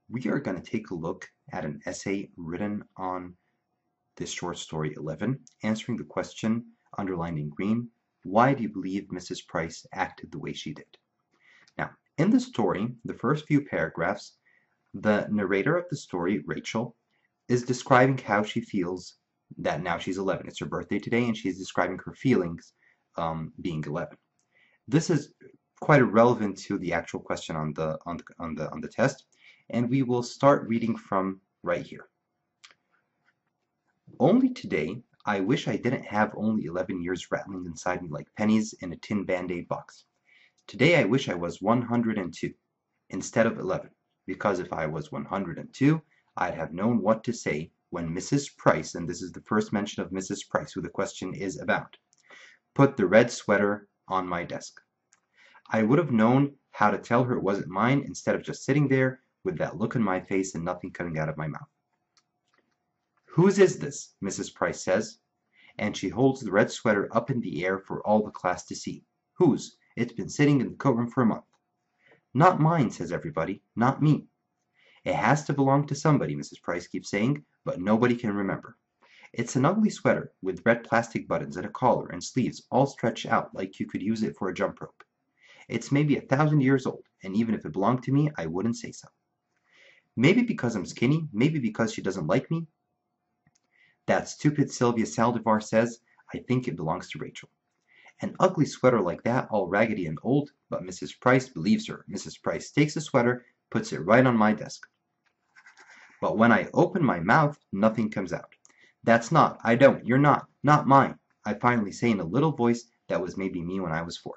we are going to take a look at an essay written on this short story 11, answering the question underlined in green, why do you believe Mrs. Price acted the way she did? Now, in the story, the first few paragraphs, the narrator of the story, Rachel, is describing how she feels that now she's 11. It's her birthday today, and she's describing her feelings being 11. This is quite irrelevant to the actual question on the test, and we will start reading from right here. Only today, I wish I didn't have only 11 years rattling inside me like pennies in a tin Band-Aid box. Today I wish I was 102 instead of 11, because if I was 102, I'd have known what to say when Mrs. Price, and this is the first mention of Mrs. Price, who the question is about, put the red sweater on my desk. I would have known how to tell her it wasn't mine instead of just sitting there with that look on my face and nothing coming out of my mouth. Whose is this? Mrs. Price says, and she holds the red sweater up in the air for all the class to see. Whose? It's been sitting in the coat room for a month. Not mine, says everybody, not me. It has to belong to somebody, Mrs. Price keeps saying, but nobody can remember. It's an ugly sweater with red plastic buttons and a collar and sleeves all stretched out like you could use it for a jump rope. It's maybe 1,000 years old, and even if it belonged to me, I wouldn't say so. Maybe because I'm skinny, maybe because she doesn't like me. That stupid Sylvia Saldivar says, I think it belongs to Rachel. An ugly sweater like that, all raggedy and old, but Mrs. Price believes her. Mrs. Price takes the sweater, puts it right on my desk. But when I open my mouth, nothing comes out. That's not, I don't, you're not mine, I finally say in a little voice that was maybe me when I was 4.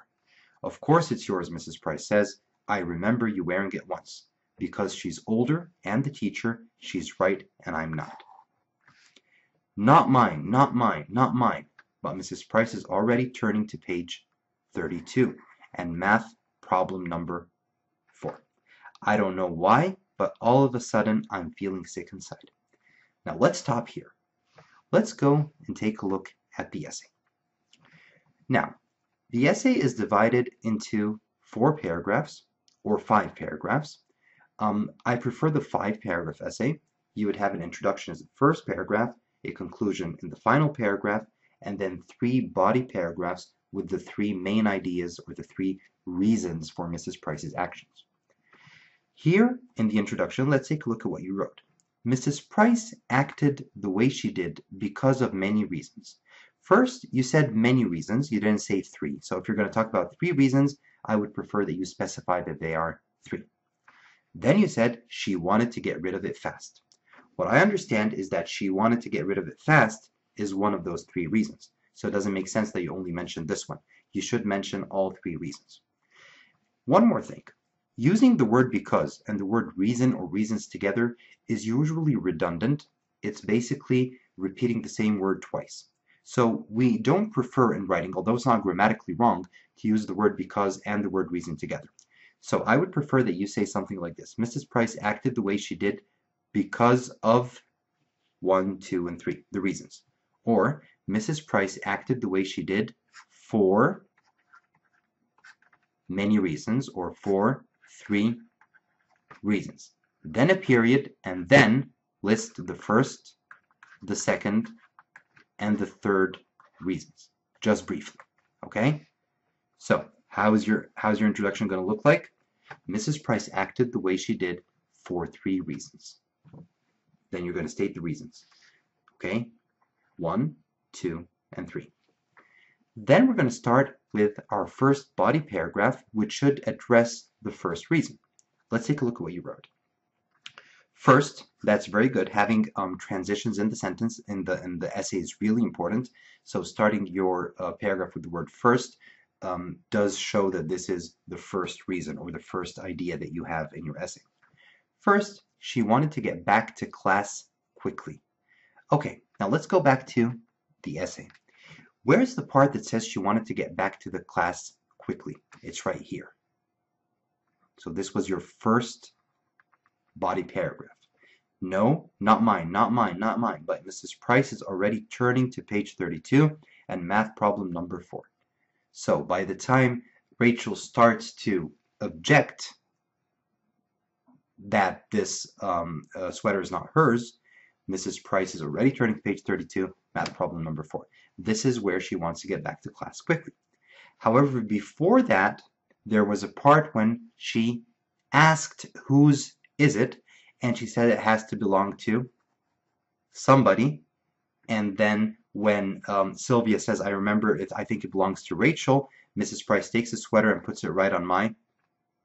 Of course it's yours, Mrs. Price says. I remember you wearing it once. Because she's older, and the teacher, she's right, and I'm not. Not mine, not mine, not mine. But Mrs. Price is already turning to page 32 and math problem number 4. I don't know why, but all of a sudden I'm feeling sick inside. Now let's stop here. Let's go and take a look at the essay. Now, the essay is divided into 4 paragraphs or 5 paragraphs. I prefer the 5-paragraph essay. You would have an introduction as the first paragraph, a conclusion in the final paragraph, and then 3 body paragraphs with the 3 main ideas or the 3 reasons for Mrs. Price's actions. Here in the introduction, let's take a look at what you wrote. Mrs. Price acted the way she did because of many reasons. First, you said many reasons. You didn't say 3. So if you're going to talk about 3 reasons, I would prefer that you specify that they are 3. Then you said she wanted to get rid of it fast. What I understand is that she wanted to get rid of it fast is one of those 3 reasons. So it doesn't make sense that you only mentioned this one. You should mention all 3 reasons. One more thing. Using the word because and the word reason or reasons together is usually redundant. It's basically repeating the same word twice. So we don't prefer in writing, although it's not grammatically wrong, to use the word because and the word reason together. So I would prefer that you say something like this. Mrs. Price acted the way she did because of 1, 2, and 3, the reasons. Or Mrs. Price acted the way she did for many reasons, or for 3 reasons. Then a period, and then list the first, the second, and the third reasons, just briefly. Okay? So how's your introduction going to look like? Mrs. Price acted the way she did for 3 reasons. Then you're going to state the reasons. Okay? 1, 2, and 3. Then we're going to start with our first body paragraph, which should address the first reason. Let's take a look at what you wrote. First, that's very good. Having transitions in the sentence in the essay is really important. So starting your paragraph with the word first does show that this is the first reason or the first idea that you have in your essay. First, she wanted to get back to class quickly. Okay, now let's go back to the essay. Where's the part that says she wanted to get back to the class quickly? It's right here. So this was your first body paragraph. No, not mine, not mine, not mine. But Mrs. Price is already turning to page 32 and math problem number 4. So by the time Rachel starts to object, that this sweater is not hers, Mrs. Price is already turning to page 32, math problem number 4. This is where she wants to get back to class quickly. However, before that, there was a part when she asked, whose is it? And she said it has to belong to somebody. And then when Sylvia says, I remember it, I think it belongs to Rachel, Mrs. Price takes the sweater and puts it right on my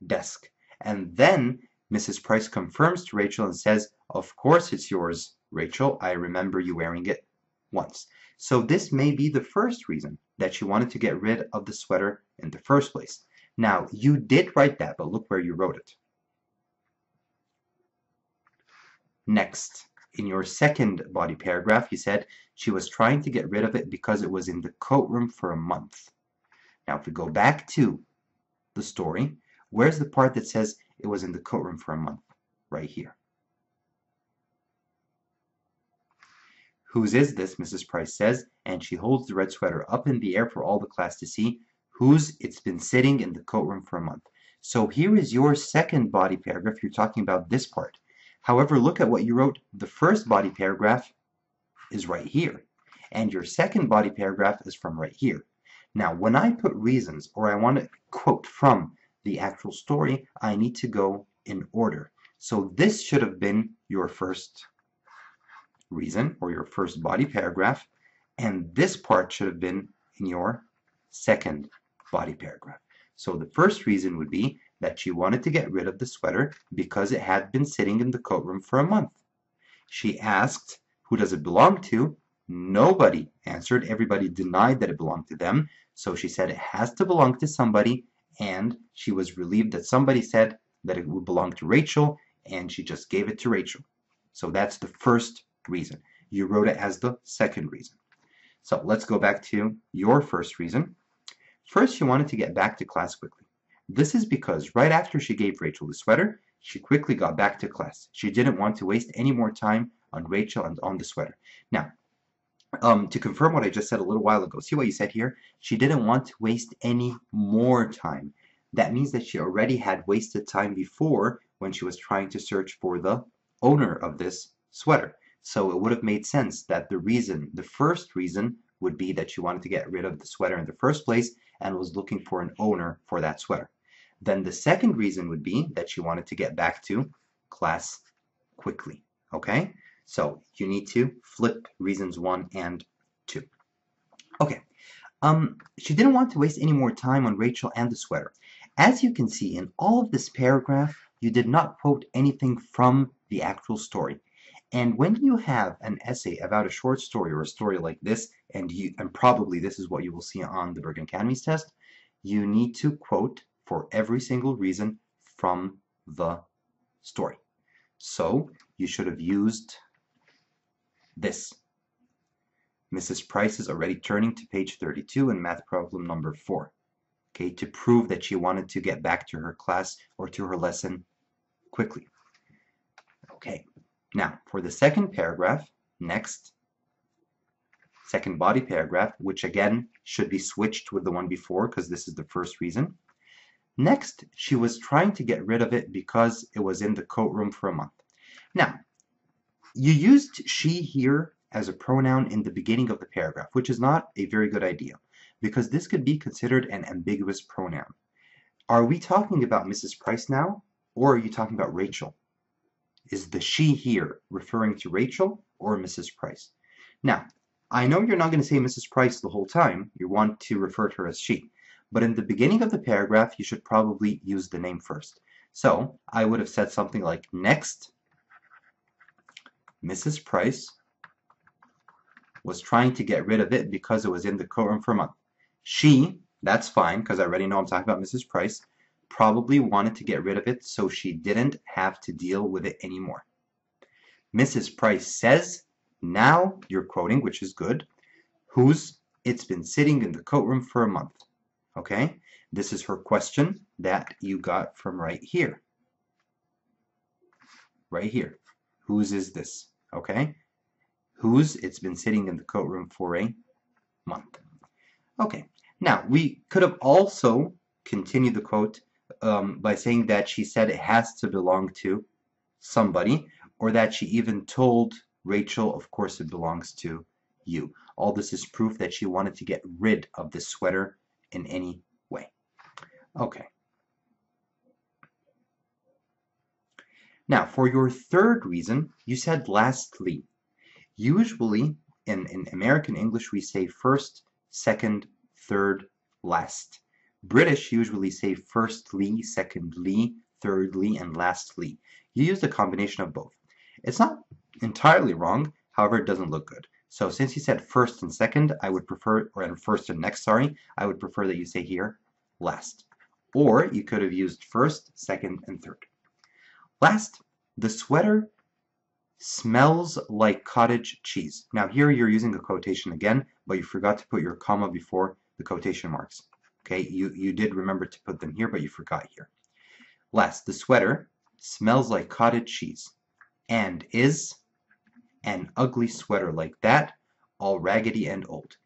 desk. And then Mrs. Price confirms to Rachel and says, of course it's yours, Rachel. I remember you wearing it once. So this may be the first reason that she wanted to get rid of the sweater in the first place. Now, you did write that, but look where you wrote it. Next, in your second body paragraph, you said she was trying to get rid of it because it was in the coat room for a month. Now, if we go back to the story, where's the part that says it was in the coat room for a month? Right here. Whose is this? Mrs. Price says, and she holds the red sweater up in the air for all the class to see. Whose? It's been sitting in the coat room for a month. So here is your second body paragraph. You're talking about this part. However, look at what you wrote. The first body paragraph is right here, and your second body paragraph is from right here. Now, when I put reasons, or I want to quote from the actual story, I need to go in order. So this should have been your first reason, or your first body paragraph, and this part should have been in your second body paragraph. So the first reason would be that she wanted to get rid of the sweater because it had been sitting in the coat room for a month. She asked, who does it belong to? Nobody answered. Everybody denied that it belonged to them. So she said it has to belong to somebody, and she was relieved that somebody said that it would belong to Rachel, and she just gave it to Rachel. So that's the first reason. You wrote it as the second reason. So let's go back to your first reason. First, she wanted to get back to class quickly. This is because right after she gave Rachel the sweater, she quickly got back to class. She didn't want to waste any more time on Rachel and on the sweater. Now, to confirm what I just said a little while ago, see what you said here? She didn't want to waste any more time. That means that she already had wasted time before when she was trying to search for the owner of this sweater. So it would have made sense that the first reason would be that she wanted to get rid of the sweater in the first place and was looking for an owner for that sweater. Then the second reason would be that she wanted to get back to class quickly. Okay? So you need to flip reasons 1 and 2. Okay. She didn't want to waste any more time on Rachel and the sweater. As you can see, in all of this paragraph, you did not quote anything from the actual story. And when you have an essay about a short story or a story like this, and probably this is what you will see on the Bergen Academies test, you need to quote for every single reason from the story. So you should have used this. Mrs. Price is already turning to page 32 in math problem number 4, okay, to prove that she wanted to get back to her class or to her lesson quickly. Okay. Now, for the second paragraph, next, second body paragraph, which again should be switched with the one before because this is the first reason. Next, she was trying to get rid of it because it was in the coat room for a month. Now, you used she here as a pronoun in the beginning of the paragraph, which is not a very good idea because this could be considered an ambiguous pronoun. Are we talking about Mrs. Price now, or are you talking about Rachel? Is the she here referring to Rachel or Mrs. Price? Now, I know you're not going to say Mrs. Price the whole time. You want to refer to her as she. But in the beginning of the paragraph, you should probably use the name first. So I would have said something like, next, Mrs. Price was trying to get rid of it because it was in the coat room for a month. She, that's fine because I already know I'm talking about Mrs. Price, probably wanted to get rid of it so she didn't have to deal with it anymore. Mrs. Price says, now you're quoting, which is good, whose it's been sitting in the coat room for a month. Okay? This is her question that you got from right here. Right here. Whose is this? Okay? Whose it's been sitting in the coat room for a month. Okay. Now, we could have also continued the quote by saying that she said it has to belong to somebody, or that she even told Rachel, of course it belongs to you. All this is proof that she wanted to get rid of this sweater in any way. Okay. Now, for your third reason, you said lastly. Usually, in American English, we say first, second, third, last. British usually say firstly, secondly, thirdly, and lastly. You use the combination of both. It's not entirely wrong, however, it doesn't look good. So since you said first and second, I would prefer, or first and next, sorry, I would prefer that you say here last. Or you could have used first, second, and third. Last, the sweater smells like cottage cheese. Now here you're using a quotation again, but you forgot to put your comma before the quotation marks. Okay, you did remember to put them here, but you forgot here. Last, the sweater smells like cottage cheese and is an ugly sweater like that, all raggedy and old.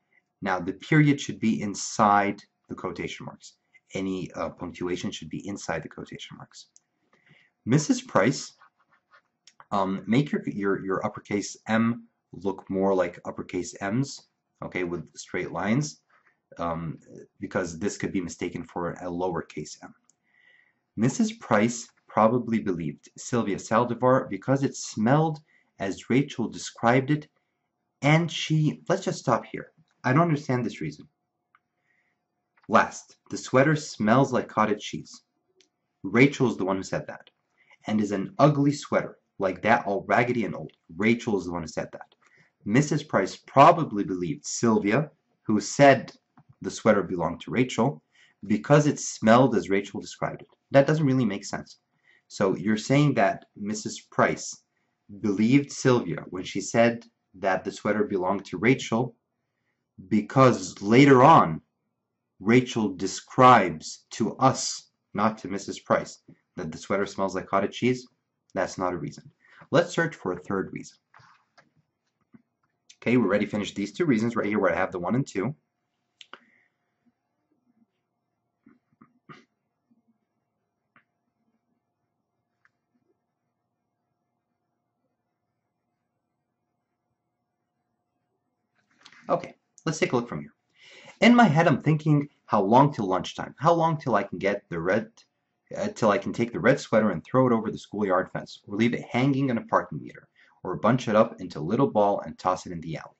Now the period should be inside the quotation marks. Any punctuation should be inside the quotation marks. Mrs. Price, make your uppercase M look more like uppercase M's, okay, with straight lines, because this could be mistaken for a lowercase m. Mrs. Price probably believed Sylvia Saldivar because it smelled as Rachel described it, and let's just stop here. I don't understand this reason. Last, the sweater smells like cottage cheese. Rachel's the one who said that, and is an ugly sweater, like that, all raggedy and old. Rachel is the one who said that. Mrs. Price probably believed Sylvia, who said the sweater belonged to Rachel, because it smelled as Rachel described it. That doesn't really make sense. So you're saying that Mrs. Price believed Sylvia when she said that the sweater belonged to Rachel, because later on Rachel describes to us, not to Mrs. Price, that the sweater smells like cottage cheese? That's not a reason. Let's search for a third reason. Okay, we already finished these two reasons right here where I have the 1 and 2. Okay, let's take a look from here. In my head, I'm thinking, how long till lunchtime? How long till I can get till I can take the red sweater and throw it over the schoolyard fence, or leave it hanging in a parking meter, or bunch it up into a little ball and toss it in the alley.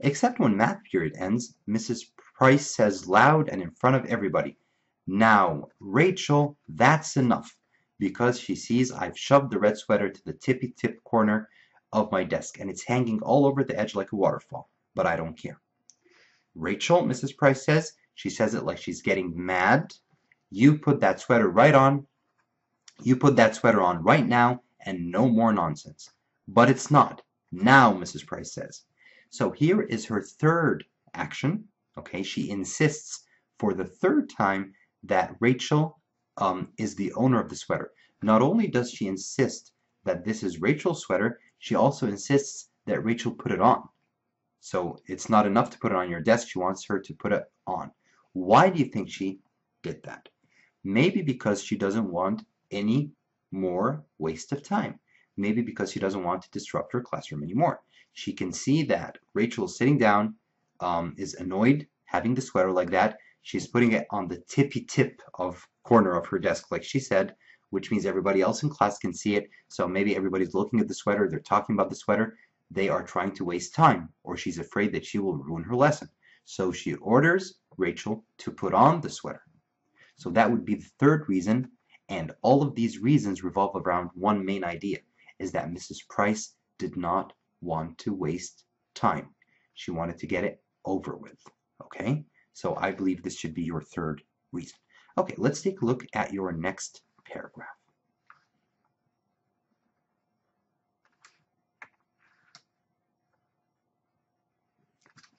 Except when math period ends, Mrs. Price says loud and in front of everybody, "Now, Rachel, that's enough," because she sees I've shoved the red sweater to the tippy-tip corner of my desk, and it's hanging all over the edge like a waterfall, but I don't care. "Rachel," Mrs. Price says, she says it like she's getting mad, "you put that sweater right on. You put that sweater on right now, and no more nonsense." But it's not. "Now," Mrs. Price says. So here is her third action. Okay, she insists for the third time that Rachel is the owner of the sweater. Not only does she insist that this is Rachel's sweater, she also insists that Rachel put it on. So it's not enough to put it on your desk, she wants her to put it on. Why do you think she did that? Maybe because she doesn't want any more waste of time. Maybe because she doesn't want to disrupt her classroom anymore. She can see that Rachel is sitting down, is annoyed having the sweater like that. She's putting it on the tippy tip of corner of her desk, like she said, which means everybody else in class can see it. So maybe everybody's looking at the sweater, they're talking about the sweater. They are trying to waste time, or she's afraid that she will ruin her lesson. So she orders Rachel to put on the sweater. So that would be the third reason, and all of these reasons revolve around one main idea, is that Mrs. Price did not want to waste time. She wanted to get it over with, okay? So I believe this should be your third reason. Okay, let's take a look at your next paragraph.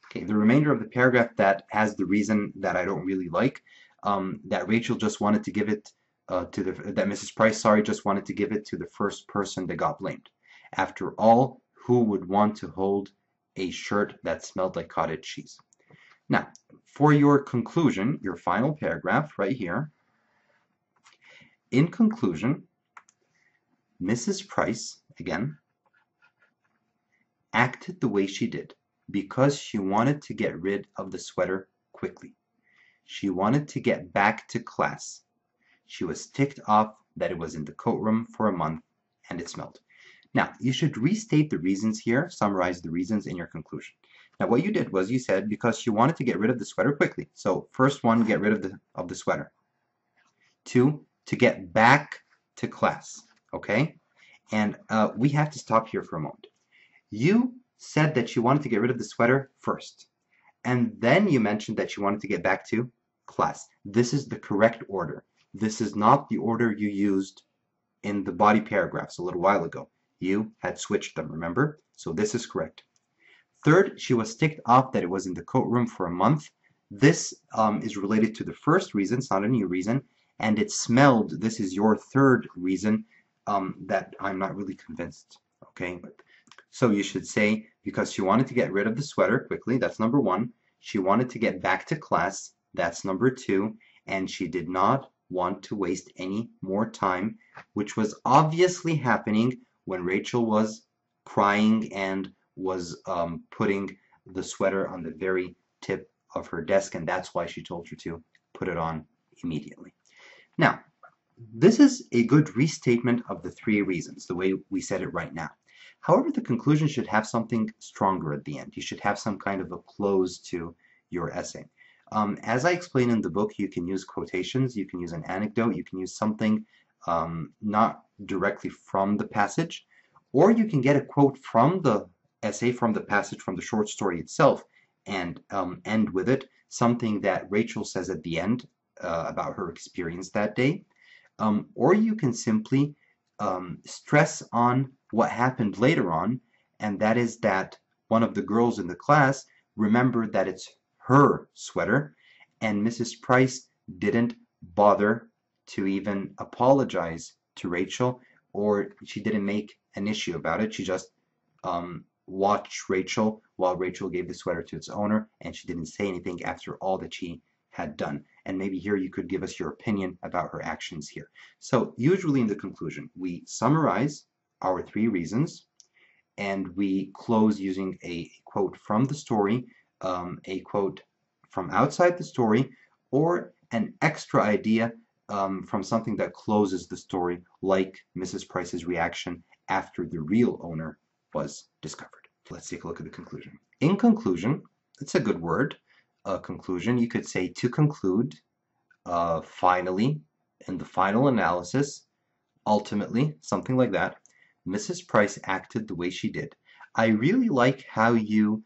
Okay, the remainder of the paragraph that has the reason that I don't really like, that Rachel just wanted to give it that Mrs. Price, just wanted to give it to the first person that got blamed. After all, who would want to hold a shirt that smelled like cottage cheese? Now, for your conclusion, your final paragraph right here, in conclusion, Mrs. Price, again, acted the way she did because she wanted to get rid of the sweater quickly. She wanted to get back to class. She was ticked off that it was in the coat room for a month and it smelled. Now, you should restate the reasons here, summarize the reasons in your conclusion. Now, what you did was you said because she wanted to get rid of the sweater quickly. So, first one, get rid of the sweater. Two, to get back to class, okay? And we have to stop here for a moment. You said that you wanted to get rid of the sweater first, and then you mentioned that you wanted to get back to class. This is the correct order. This is not the order you used in the body paragraphs a little while ago. You had switched them, remember? So this is correct. Third, she was ticked off that it was in the coat room for a month. This is related to the first reason, it's not a new reason, and it smelled. This is your third reason that I'm not really convinced, okay? So you should say, because she wanted to get rid of the sweater quickly, that's number one. She wanted to get back to class, that's number two. And she did not want to waste any more time, which was obviously happening when Rachel was crying and was putting the sweater on the very tip of her desk, and that's why she told her to put it on immediately. Now, this is a good restatement of the three reasons, the way we said it right now. However, the conclusion should have something stronger at the end. You should have some kind of a close to your essay. As I explain in the book, you can use quotations, you can use an anecdote, you can use something not directly from the passage, or you can get a quote from the essay, from the passage, from the short story itself, and end with it, something that Rachel says at the end about her experience that day. Or you can simply stress on what happened later on, and that is that one of the girls in the class remembered that it's her sweater, and Mrs. Price didn't bother to even apologize to Rachel, or she didn't make an issue about it. She just watched Rachel while Rachel gave the sweater to its owner, and she didn't say anything after all that she had done. And maybe here you could give us your opinion about her actions here. So usually in the conclusion, we summarize our three reasons, and we close using a quote from the story, a quote from outside the story, or an extra idea from something that closes the story, like Mrs. Price's reaction after the real owner was discovered. Let's take a look at the conclusion. In conclusion, it's a good word. Conclusion, you could say to conclude, finally, in the final analysis, ultimately, something like that. Mrs. Price acted the way she did. I really like how you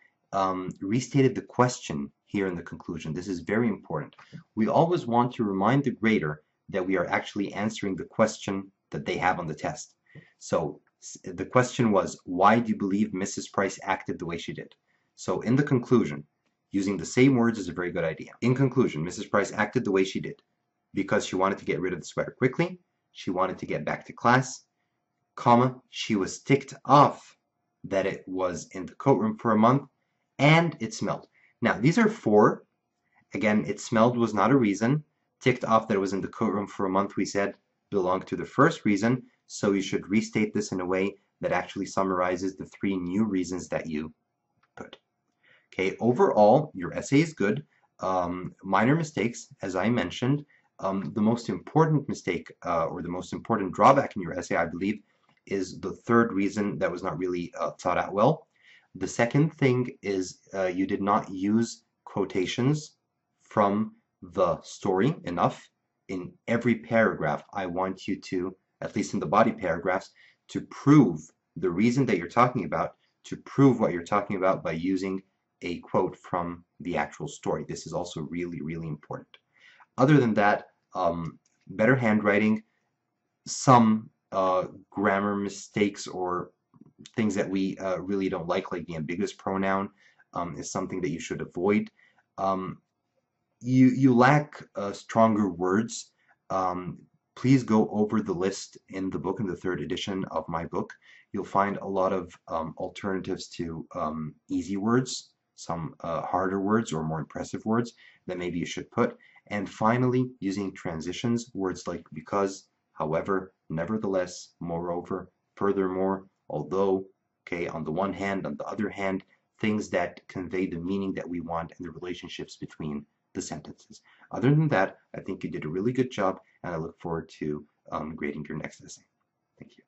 restated the question here in the conclusion. This is very important. We always want to remind the grader that we are actually answering the question that they have on the test. So the question was, why do you believe Mrs. Price acted the way she did? So in the conclusion, using the same words is a very good idea. In conclusion, Mrs. Price acted the way she did because she wanted to get rid of the sweater quickly, she wanted to get back to class, comma, she was ticked off that it was in the coat room for a month, and it smelled. Now, these are four. Again, it smelled was not a reason. Ticked off that it was in the coat room for a month, we said, belonged to the first reason, so you should restate this in a way that actually summarizes the three new reasons that you put. Okay, overall, your essay is good. Minor mistakes, as I mentioned. The most important mistake or the most important drawback in your essay, I believe, is the third reason that was not really thought out well. The second thing is you did not use quotations from the story enough. In every paragraph, I want you to, at least in the body paragraphs, to prove the reason that you're talking about, to prove what you're talking about by using a quote from the actual story. This is also really, really important. Other than that, better handwriting, some grammar mistakes or things that we really don't like the ambiguous pronoun is something that you should avoid. You lack stronger words. Please go over the list in the book, in the third edition of my book. You'll find a lot of alternatives to easy words, some harder words or more impressive words that maybe you should put. And finally, using transitions, words like because, however, nevertheless, moreover, furthermore, although, okay, on the one hand, on the other hand, things that convey the meaning that we want and the relationships between the sentences. Other than that, I think you did a really good job, and I look forward to grading your next essay. Thank you.